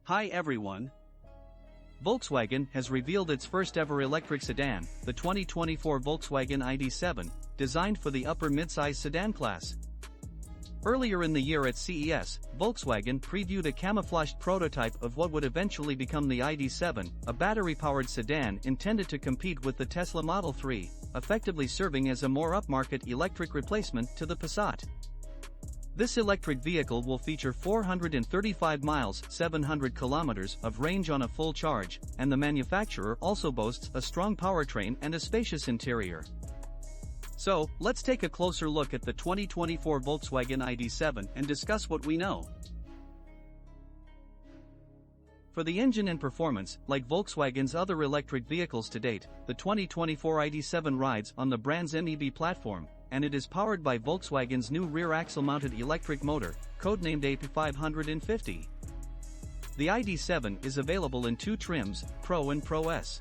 Hi everyone. Volkswagen has revealed its first ever electric sedan, the 2024 Volkswagen ID.7, designed for the upper midsize sedan class. Earlier in the year at CES, Volkswagen previewed a camouflaged prototype of what would eventually become the ID.7, a battery-powered sedan intended to compete with the Tesla Model 3, effectively serving as a more upmarket electric replacement to the Passat. This electric vehicle will feature 435 miles (700 kilometers) of range on a full charge, and the manufacturer also boasts a strong powertrain and a spacious interior. So, let's take a closer look at the 2024 Volkswagen ID.7 and discuss what we know. For the engine and performance, like Volkswagen's other electric vehicles to date, the 2024 ID.7 rides on the brand's MEB platform, and it is powered by Volkswagen's new rear axle-mounted electric motor, codenamed AP550. The ID.7 is available in two trims, Pro and Pro S.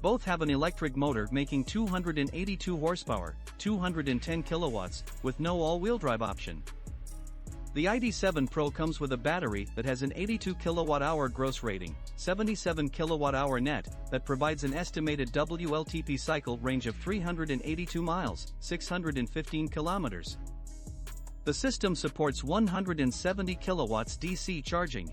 Both have an electric motor making 282 horsepower, 210 kilowatts, with no all-wheel drive option. The ID.7 Pro comes with a battery that has an 82 kilowatt-hour gross rating, 77 kilowatt-hour net, that provides an estimated WLTP-cycle range of 382 miles, 615 kilometers. The system supports 170 kilowatts DC charging.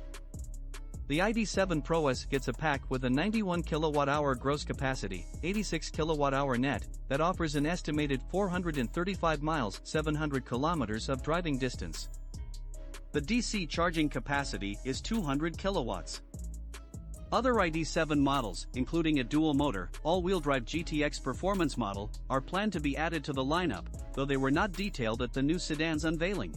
The ID.7 Pro S gets a pack with a 91 kilowatt-hour gross capacity, 86 kilowatt-hour net, that offers an estimated 435 miles, 700 kilometers of driving distance. The DC charging capacity is 200 kilowatts. Other ID.7 models, including a dual-motor, all-wheel drive GTX performance model, are planned to be added to the lineup, though they were not detailed at the new sedan's unveiling.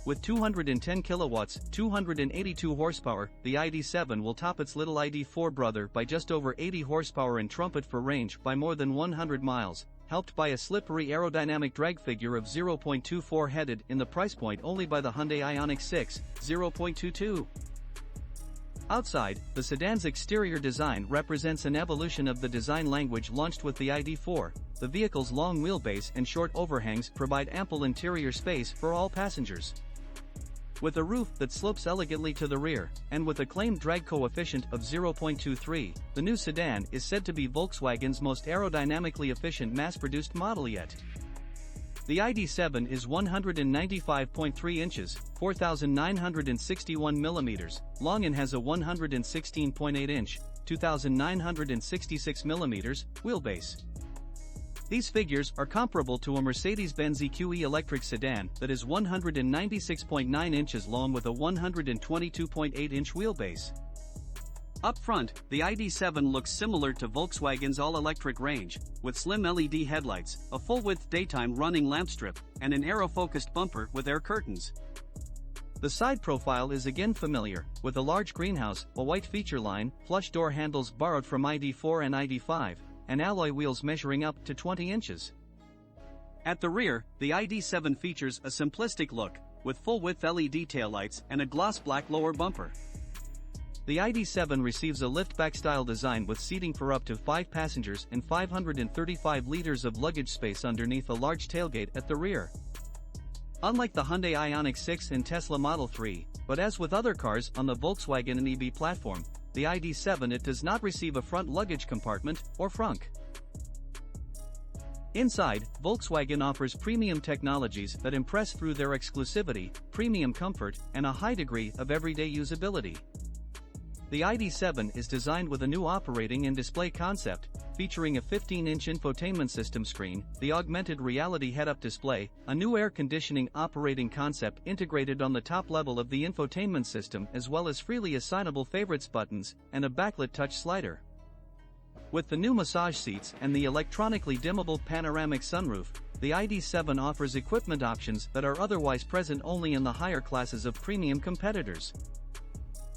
With 210 kilowatts, 282 horsepower, the ID.7 will top its little ID.4 brother by just over 80 horsepower and trumpet for range by more than 100 miles, helped by a slippery aerodynamic drag figure of 0.24 headed in the price point only by the Hyundai Ioniq 6, 0.22. Outside, the sedan's exterior design represents an evolution of the design language launched with the ID.4. The vehicle's long wheelbase and short overhangs provide ample interior space for all passengers. With a roof that slopes elegantly to the rear, and with a claimed drag coefficient of 0.23, the new sedan is said to be Volkswagen's most aerodynamically efficient mass-produced model yet. The ID.7 is 195.3 inches, 4,961 millimeters, long and has a 116.8 inch, 2,966 millimeters, wheelbase. These figures are comparable to a Mercedes-Benz EQE electric sedan that is 196.9 inches long with a 122.8-inch wheelbase. Up front, the ID.7 looks similar to Volkswagen's all-electric range, with slim LED headlights, a full-width daytime running lamp strip, and an aero-focused bumper with air curtains. The side profile is again familiar, with a large greenhouse, a white feature line, flush door handles borrowed from ID.4 and ID.5, and alloy wheels measuring up to 20 inches. At the rear, the ID.7 features a simplistic look, with full-width LED taillights and a gloss black lower bumper. The ID.7 receives a liftback-style design with seating for up to 5 passengers and 535 liters of luggage space underneath a large tailgate at the rear. Unlike the Hyundai Ioniq 6 and Tesla Model 3, but as with other cars on the Volkswagen MEB platform, the ID.7 does not receive a front luggage compartment, or frunk. Inside, Volkswagen offers premium technologies that impress through their exclusivity, premium comfort, and a high degree of everyday usability. The ID.7 is designed with a new operating and display concept, featuring a 15-inch infotainment system screen, the augmented reality head-up display, a new air conditioning operating concept integrated on the top level of the infotainment system as well as freely assignable favorites buttons, and a backlit touch slider. With the new massage seats and the electronically dimmable panoramic sunroof, the ID.7 offers equipment options that are otherwise present only in the higher classes of premium competitors.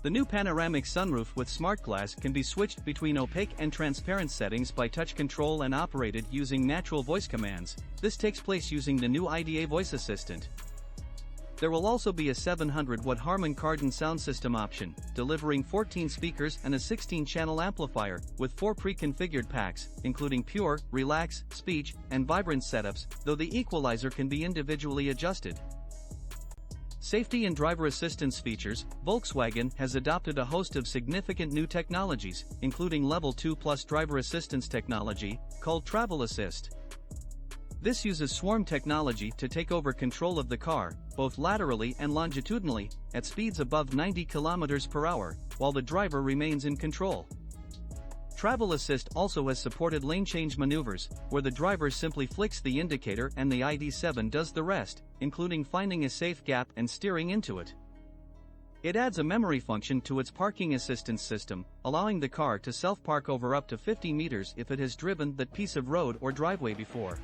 The new panoramic sunroof with smart glass can be switched between opaque and transparent settings by touch control and operated using natural voice commands. This takes place using the new IDA voice assistant. There will also be a 700-watt Harman Kardon sound system option, delivering 14 speakers and a 16-channel amplifier, with 4 pre-configured packs, including pure, relax, speech, and vibrance setups, though the equalizer can be individually adjusted. Safety and driver assistance features. Volkswagen has adopted a host of significant new technologies, including Level 2 Plus driver assistance technology, called Travel Assist. This uses swarm technology to take over control of the car, both laterally and longitudinally, at speeds above 90 km per hour, while the driver remains in control. Travel Assist also has supported lane change maneuvers, where the driver simply flicks the indicator and the ID.7 does the rest, including finding a safe gap and steering into it. It adds a memory function to its parking assistance system, allowing the car to self-park over up to 50 meters if it has driven that piece of road or driveway before.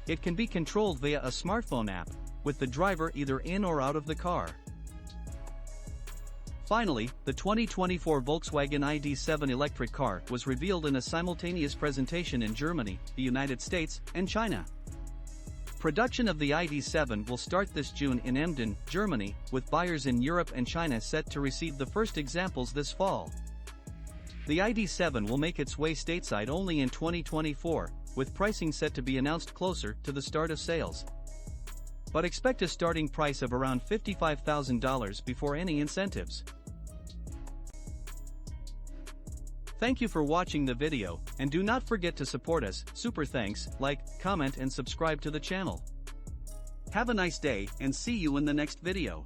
It can be controlled via a smartphone app, with the driver either in or out of the car. Finally, the 2024 Volkswagen ID.7 electric car was revealed in a simultaneous presentation in Germany, the United States, and China. Production of the ID.7 will start this June in Emden, Germany, with buyers in Europe and China set to receive the first examples this fall. The ID.7 will make its way stateside only in 2024, with pricing set to be announced closer to the start of sales. But expect a starting price of around $55,000 before any incentives. Thank you for watching the video, and do not forget to support us. Super thanks, like, comment and subscribe to the channel. Have a nice day, and see you in the next video.